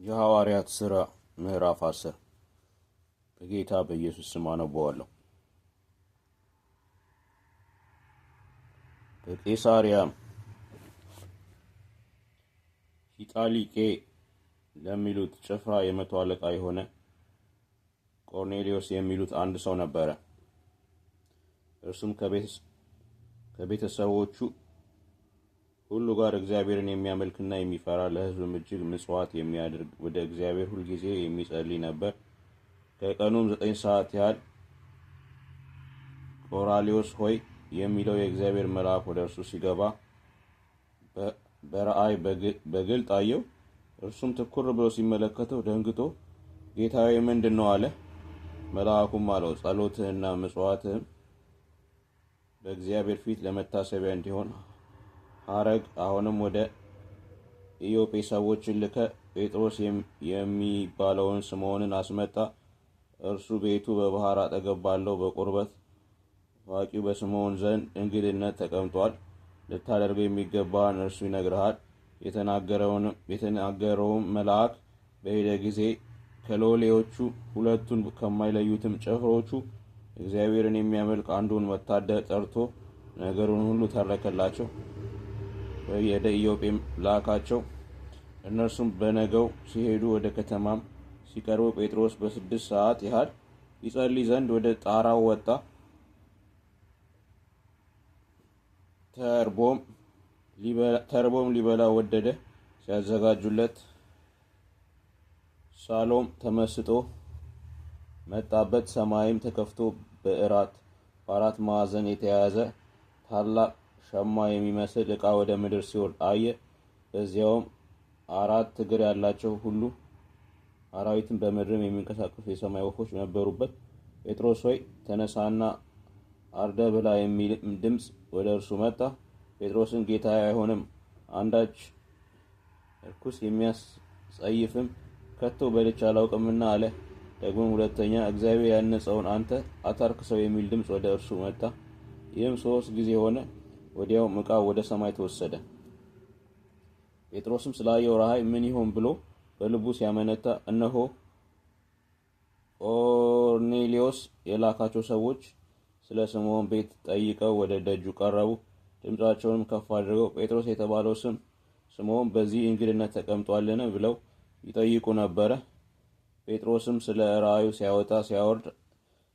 የሐዋርያት ሥራ ምዕራፍ 10 በጌታ በኢየሱስ ስም አነበዋለሁ። በቄሳርያም ኢጣሊቄ ለሚሉት ጭፍራ የመቶ አለቃ የሆነ ቆርኔሌዎስ የሚሉት አንድ ሰው ነበረ። እርሱም ከቤተሰቦቹ ሁሉ ጋር እግዚአብሔርን የሚያመልክና የሚፈራ ለሕዝብም እጅግ ምጽዋት የሚያደርግ ወደ እግዚአብሔር ሁልጊዜ የሚጸልይ ነበር። ከቀኑም 9 ሰዓት ያህል ቆርኔሌዎስ ሆይ የሚለው የእግዚአብሔር መልአክ ወደ እርሱ ሲገባ በራእይ በግልጥ አየው። እርሱም ትኩር ብሎ ሲመለከተው ደንግጦ ጌታዬ ምንድን ነው አለ። መልአኩም አለው ጸሎትህና ምጽዋትህም በእግዚአብሔር ፊት ለመታሰቢያ እንዲሆን ሐረግ አሁንም ወደ ኢዮጴ ሰዎችን ልከ ጴጥሮስ የሚባለውን ስምዖንን አስመጣ። እርሱ ቤቱ በባህር አጠገብ ባለው በቁርበት ፋቂው በስምዖን ዘንድ እንግድነት ተቀምጧል። ልታደርገው የሚገባህን እርሱ ይነግርሃል። የተናገረውም መልአክ በሄደ ጊዜ ከሎሌዎቹ ሁለቱን ከማይለዩትም ጭፍሮቹ እግዚአብሔርን የሚያመልክ አንዱን ወታደር ጠርቶ ነገሩን ሁሉ ተረከላቸው። ወደ ኢዮጴም ላካቸው። እነርሱም በነገው ሲሄዱ ወደ ከተማም ሲቀርቡ ጴጥሮስ በ6 ሰዓት ያህል ይጸልይ ዘንድ ወደ ጣራው ወጣ። ተርቦም ሊበላ ወደደ። ሲያዘጋጁለት ሳሎም ተመስጦ መጣበት። ሰማይም ተከፍቶ በአራት ማዕዘን የተያዘ ታላቅ ሸማ የሚመስል ዕቃ ወደ ምድር ሲወርድ አየ። በዚያውም 4 እግር ያላቸው ሁሉ አራዊትን በምድርም የሚንቀሳቀሱ የሰማይ ወፎች ነበሩበት። ጴጥሮስ ሆይ ተነሳና አርደ ብላ የሚል ድምፅ ወደ እርሱ መጣ። ጴጥሮስን ጌታዬ አይሆንም፣ አንዳች ርኩስ የሚያስጸይፍም ከቶ በልቼ አላውቅምና አለ። ደግሞም ሁለተኛ እግዚአብሔር ያነጸውን አንተ አታርክሰው የሚል ድምፅ ወደ እርሱ መጣ። ይህም 3 ጊዜ ሆነ። ወዲያውም ዕቃው ወደ ሰማይ ተወሰደ። ጴጥሮስም ስላየው ራእይ ምን ይሆን ብሎ በልቡ ሲያመነታ እነሆ ቆርኔሌዎስ የላካቸው ሰዎች ስለ ስምዖን ቤት ጠይቀው ወደ ደጁ ቀረቡ። ድምፃቸውንም ከፍ አድርገው ጴጥሮስ የተባለው ስምዖን በዚህ እንግድነት ተቀምጧልን ብለው ይጠይቁ ነበረ። ጴጥሮስም ስለ ራእዩ ሲያወጣ ሲያወርድ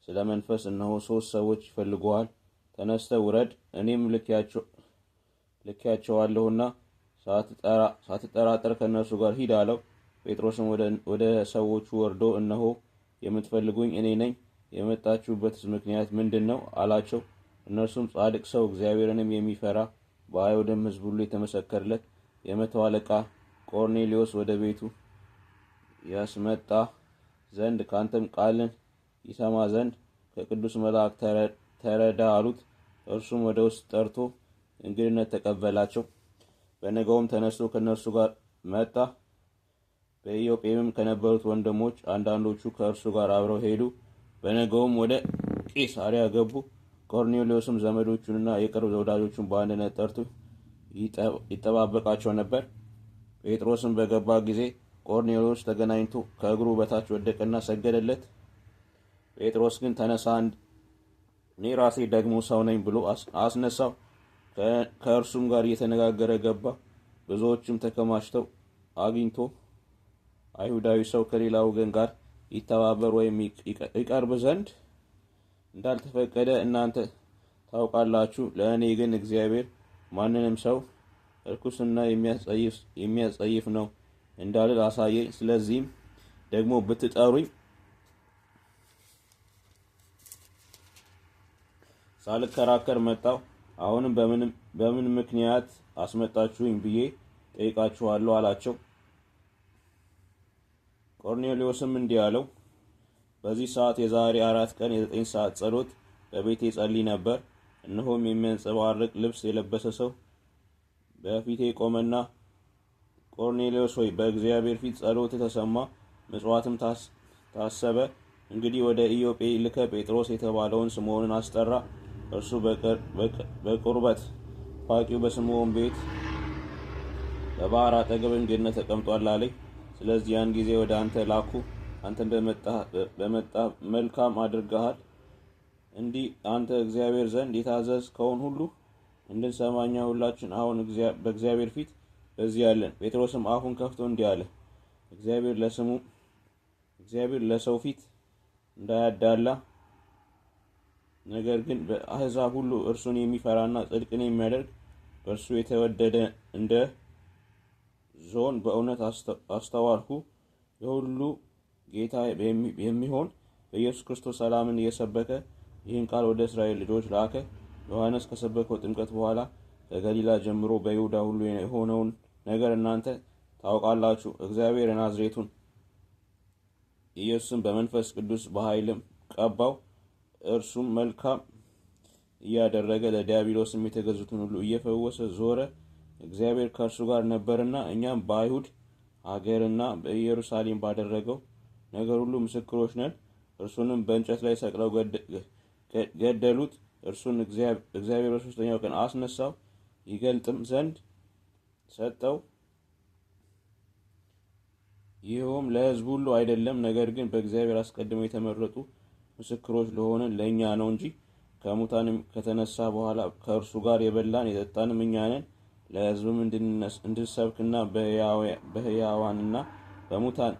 ስለ መንፈስ እነሆ 3 ሰዎች ይፈልጉሃል፣ ተነስተህ ውረድ፣ እኔም ልኬያቸዋለሁና ሳትጠራጠር ከእነርሱ ጋር ሂድ አለው። ጴጥሮስም ወደ ሰዎቹ ወርዶ እነሆ የምትፈልጉኝ እኔ ነኝ፣ የመጣችሁበትስ ምክንያት ምንድን ነው አላቸው። እነርሱም ጻድቅ ሰው እግዚአብሔርንም የሚፈራ በአይሁድም ሕዝብ ሁሉ የተመሰከረለት የመቶ አለቃ ቆርኔሌዎስ ወደ ቤቱ ያስመጣ ዘንድ ካንተም ቃልን ይሰማ ዘንድ ከቅዱስ መልአክ ተረዳ አሉት። እርሱም ወደ ውስጥ ጠርቶ እንግድነት ተቀበላቸው። በነገውም ተነስቶ ከእነርሱ ጋር መጣ። በኢዮጴም ከነበሩት ወንድሞች አንዳንዶቹ ከእርሱ ጋር አብረው ሄዱ። በነገውም ወደ ቄሳርያ ገቡ። ቆርኔሌዎስም ዘመዶቹንና የቅርብ ወዳጆቹን በአንድነት ጠርቶ ይጠባበቃቸው ነበር። ጴጥሮስም በገባ ጊዜ ቆርኔሌዎስ ተገናኝቶ ከእግሩ በታች ወደቀና ሰገደለት። ጴጥሮስ ግን ተነሳ፣ እኔ ራሴ ደግሞ ሰው ነኝ ብሎ አስነሳው። ከእርሱም ጋር እየተነጋገረ ገባ። ብዙዎችም ተከማችተው አግኝቶ አይሁዳዊ ሰው ከሌላ ወገን ጋር ይተባበር ወይም ይቀርብ ዘንድ እንዳልተፈቀደ እናንተ ታውቃላችሁ። ለእኔ ግን እግዚአብሔር ማንንም ሰው ርኩስና የሚያስጸይፍ ነው እንዳልል አሳየኝ። ስለዚህም ደግሞ ብትጠሩኝ ሳልከራከር መጣሁ። አሁንም በምን ምክንያት አስመጣችሁኝ ብዬ ጠይቃችኋለሁ አላቸው። ቆርኔሌዎስም እንዲህ አለው፣ በዚህ ሰዓት የዛሬ 4 ቀን የ9 ሰዓት ጸሎት በቤቴ ጸልይ ነበር። እነሆም የሚያንጸባርቅ ልብስ የለበሰ ሰው በፊቴ ቆመና ቆርኔሌዎስ ሆይ በእግዚአብሔር ፊት ጸሎት ተሰማ፣ ምጽዋትም ታሰበ። እንግዲህ ወደ ኢዮጴ ልከ ጴጥሮስ የተባለውን ስምዖንን አስጠራ። እርሱ በቁርበት ፋቂው በስምዖን ቤት በባህር አጠገብ እንግድነት ተቀምጧል አለኝ። ስለዚህ ያን ጊዜ ወደ አንተ ላኩ። አንተን በመጣ መልካም አድርገሃል። እንዲህ አንተ እግዚአብሔር ዘንድ የታዘዝከውን ሁሉ እንድንሰማኛ ሁላችን አሁን በእግዚአብሔር ፊት በዚህ ያለን። ጴጥሮስም አፉን ከፍቶ እንዲህ አለ፣ እግዚአብሔር ለሰው ፊት እንዳያዳላ፣ ነገር ግን በአሕዛብ ሁሉ እርሱን የሚፈራና ጽድቅን የሚያደርግ በእርሱ የተወደደ እንደ ዞን በእውነት አስተዋልሁ። የሁሉ ጌታ የሚሆን በኢየሱስ ክርስቶስ ሰላምን እየሰበከ ይህን ቃል ወደ እስራኤል ልጆች ላከ። ዮሐንስ ከሰበከው ጥምቀት በኋላ ከገሊላ ጀምሮ በይሁዳ ሁሉ የሆነውን ነገር እናንተ ታውቃላችሁ። እግዚአብሔር የናዝሬቱን ኢየሱስን በመንፈስ ቅዱስ በኃይልም ቀባው። እርሱም መልካም እያደረገ ለዲያብሎስም የተገዙትን ሁሉ እየፈወሰ ዞረ። እግዚአብሔር ከእርሱ ጋር ነበርና እኛም በአይሁድ አገርና በኢየሩሳሌም ባደረገው ነገር ሁሉ ምስክሮች ነን። እርሱንም በእንጨት ላይ ሰቅለው ገደሉት። እርሱን እግዚአብሔር በሦስተኛው ቀን አስነሳው፣ ይገልጥም ዘንድ ሰጠው። ይኸውም ለሕዝብ ሁሉ አይደለም፣ ነገር ግን በእግዚአብሔር አስቀድመው የተመረጡ ምስክሮች ለሆነን ለእኛ ነው እንጂ ከሙታንም ከተነሳ በኋላ ከእርሱ ጋር የበላን የጠጣንም እኛ ነን። ለሕዝብም እንድንሰብክና በሕያዋንና በሙታን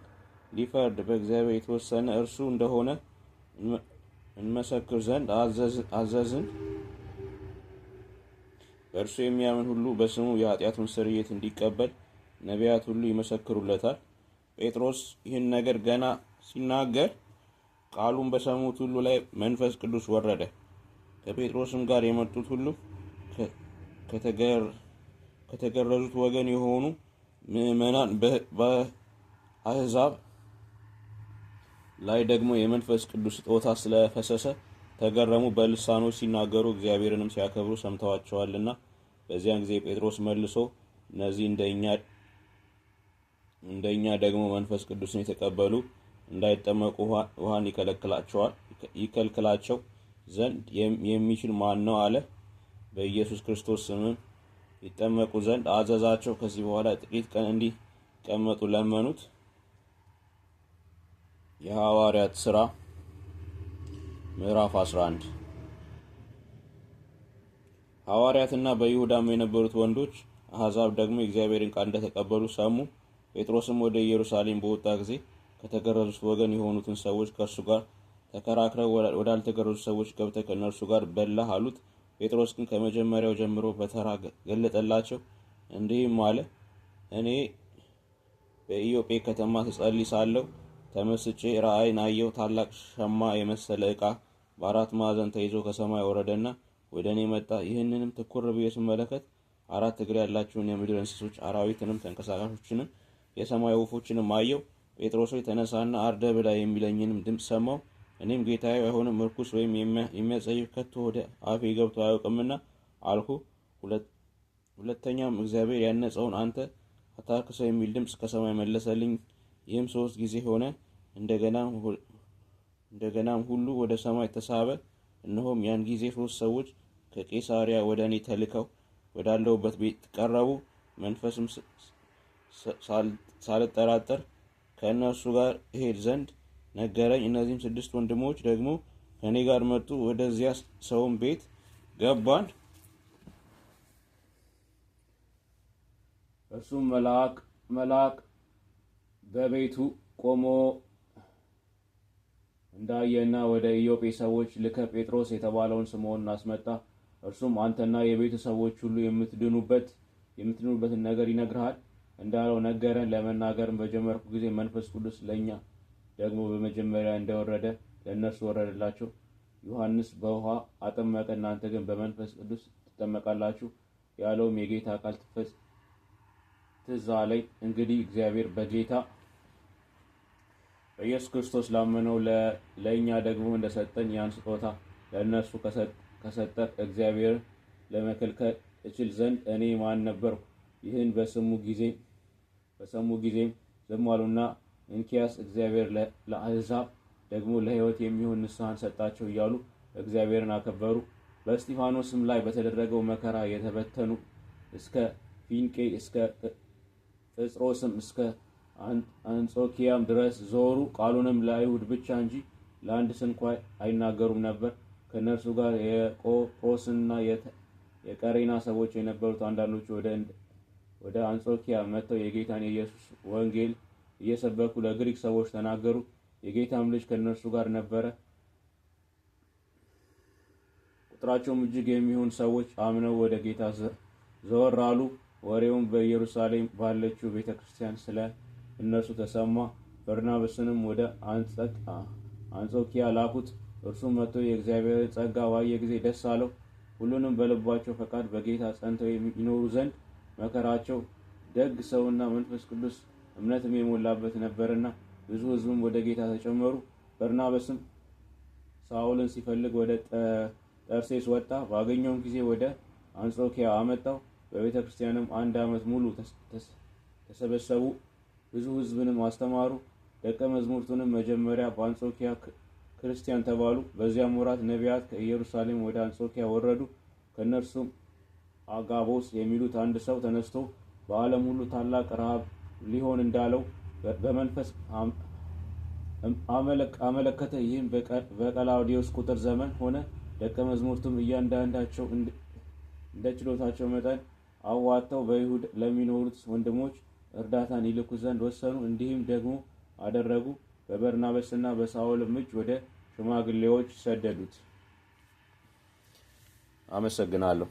ሊፈርድ በእግዚአብሔር የተወሰነ እርሱ እንደሆነ እንመሰክር ዘንድ አዘዝን። በእርሱ የሚያምን ሁሉ በስሙ የኃጢአቱን ስርየት እንዲቀበል ነቢያት ሁሉ ይመሰክሩለታል። ጴጥሮስ ይህን ነገር ገና ሲናገር ቃሉን በሰሙት ሁሉ ላይ መንፈስ ቅዱስ ወረደ። ከጴጥሮስም ጋር የመጡት ሁሉ ከተገረዙት ወገን የሆኑ ምዕመናን በአሕዛብ ላይ ደግሞ የመንፈስ ቅዱስ ስጦታ ስለፈሰሰ ተገረሙ። በልሳኖች ሲናገሩ እግዚአብሔርንም ሲያከብሩ ሰምተዋቸዋልና። በዚያን ጊዜ ጴጥሮስ መልሶ እነዚህ እንደኛ ደግሞ መንፈስ ቅዱስን የተቀበሉ እንዳይጠመቁ ውሃን ይከልክላቸው ዘንድ የሚችል ማን ነው አለ። በኢየሱስ ክርስቶስ ስምም ይጠመቁ ዘንድ አዘዛቸው። ከዚህ በኋላ ጥቂት ቀን እንዲቀመጡ ለመኑት። የሐዋርያት ሥራ ምዕራፍ 11 ሐዋርያትና በይሁዳም የነበሩት ወንዶች አሕዛብ ደግሞ የእግዚአብሔርን ቃል እንደተቀበሉ ሰሙ። ጴጥሮስም ወደ ኢየሩሳሌም በወጣ ጊዜ ከተገረዙት ወገን የሆኑትን ሰዎች ከእርሱ ጋር ተከራክረው ወዳልተገረዙት ሰዎች ገብተህ ከእነርሱ ጋር በላህ አሉት። ጴጥሮስ ግን ከመጀመሪያው ጀምሮ በተራ ገለጠላቸው፣ እንዲህም አለ። እኔ በኢዮጴ ከተማ ስጸልይ ሳለሁ ተመስጬ ራእይን አየሁ። ታላቅ ሸማ የመሰለ ዕቃ በአራት ማዕዘን ተይዞ ከሰማይ ወረደና ወደ እኔ መጣ። ይህንንም ትኩር ብዬ ስመለከት አራት እግር ያላቸውን የምድር እንስሶች፣ አራዊትንም፣ ተንቀሳቃሾችንም፣ የሰማይ ወፎችንም አየሁ። ጴጥሮስ ሆይ ተነሳና አርደህ ብላ የሚለኝንም ድምፅ ሰማሁ። እኔም ጌታዬ አይሆንም፣ ርኩስ ወይም የሚያጸይፍ ከቶ ወደ አፌ ገብቶ አያውቅምና አልሁ። ሁለተኛም እግዚአብሔር ያነጸውን አንተ አታርክሰው የሚል ድምፅ ከሰማይ መለሰልኝ። ይህም 3 ጊዜ ሆነ። እንደገናም ሁሉ ወደ ሰማይ ተሳበ። እነሆም ያን ጊዜ 3 ሰዎች ከቄሳሪያ ወደ እኔ ተልከው ወዳለሁበት ቤት ቀረቡ። መንፈስም ሳልጠራጠር ከእነርሱ ጋር እሄድ ዘንድ ነገረኝ። እነዚህም 6 ወንድሞች ደግሞ ከእኔ ጋር መጡ። ወደዚያ ሰውም ቤት ገባን። እርሱም መልአክ በቤቱ ቆሞ እንዳየና ወደ ኢዮጴ ሰዎች ልከ ጴጥሮስ የተባለውን ስምዖንን አስመጣ። እርሱም አንተና የቤቱ ሰዎች ሁሉ የምትድኑበትን ነገር ይነግርሃል እንዳለው ነገረን። ለመናገርም በጀመርኩ ጊዜ መንፈስ ቅዱስ ለእኛ ደግሞ በመጀመሪያ እንደወረደ ለእነርሱ ወረደላቸው። ዮሐንስ በውሃ አጠመቀ፣ እናንተ ግን በመንፈስ ቅዱስ ትጠመቃላችሁ ያለውም የጌታ ቃል ትዝ አለኝ። እንግዲህ እግዚአብሔር በጌታ በኢየሱስ ክርስቶስ ላመነው ለእኛ ደግሞ እንደሰጠን ያን ስጦታ ለእነርሱ ከሰጠ እግዚአብሔር ለመከልከል እችል ዘንድ እኔ ማን ነበርኩ? ይህን በሰሙ ጊዜም ዝም አሉና እንኪያስ እግዚአብሔር ለአሕዛብ ደግሞ ለሕይወት የሚሆን ንስሐን ሰጣቸው እያሉ እግዚአብሔርን አከበሩ። በእስጢፋኖስም ላይ በተደረገው መከራ የተበተኑ እስከ ፊንቄ እስከ ጵጥሮስም እስከ አንጾኪያም ድረስ ዞሩ። ቃሉንም ለአይሁድ ብቻ እንጂ ለአንድ ስንኳ አይናገሩም ነበር። ከእነርሱ ጋር የቆጵሮስና የቀሬና ሰዎች የነበሩት አንዳንዶቹ ወደ አንጾኪያ መጥተው የጌታን የኢየሱስ ወንጌል እየሰበኩ ለግሪክ ሰዎች ተናገሩ። የጌታም ልጅ ከእነርሱ ጋር ነበረ። ቁጥራቸውም እጅግ የሚሆን ሰዎች አምነው ወደ ጌታ ዘወር አሉ። ወሬውም በኢየሩሳሌም ባለችው ቤተክርስቲያን ስለ እነርሱ ተሰማ። በርናባስንም ወደ አንጾኪያ ላኩት። እርሱም መጥቶ የእግዚአብሔርን ጸጋ ባየ ጊዜ ደስ አለው። ሁሉንም በልባቸው ፈቃድ በጌታ ጸንተው ይኖሩ ዘንድ መከራቸው። ደግ ሰውና መንፈስ ቅዱስ እምነትም የሞላበት ነበርና ብዙ ሕዝብም ወደ ጌታ ተጨመሩ። በርናባስም ሳውልን ሲፈልግ ወደ ጠርሴስ ወጣ። ባገኘውም ጊዜ ወደ አንጾኪያ አመጣው። በቤተ ክርስቲያንም 1 ዓመት ሙሉ ተሰበሰቡ። ብዙ ሕዝብንም አስተማሩ። ደቀ መዛሙርቱንም መጀመሪያ በአንጾኪያ ክርስቲያን ተባሉ። በዚያም ወራት ነቢያት ከኢየሩሳሌም ወደ አንጾኪያ ወረዱ። ከእነርሱም አጋቦስ የሚሉት አንድ ሰው ተነስቶ በዓለም ሁሉ ታላቅ ረሃብ ሊሆን እንዳለው በመንፈስ አመለከተ። ይህም በቀላውዲዮስ ቁጥር ዘመን ሆነ። ደቀ መዛሙርቱም እያንዳንዳቸው እንደ ችሎታቸው መጠን አዋጥተው በይሁዳ ለሚኖሩት ወንድሞች እርዳታን ይልኩ ዘንድ ወሰኑ። እንዲህም ደግሞ አደረጉ። በበርናባስና በሳውልም እጅ ወደ ሽማግሌዎች ሰደዱት። አመሰግናለሁ።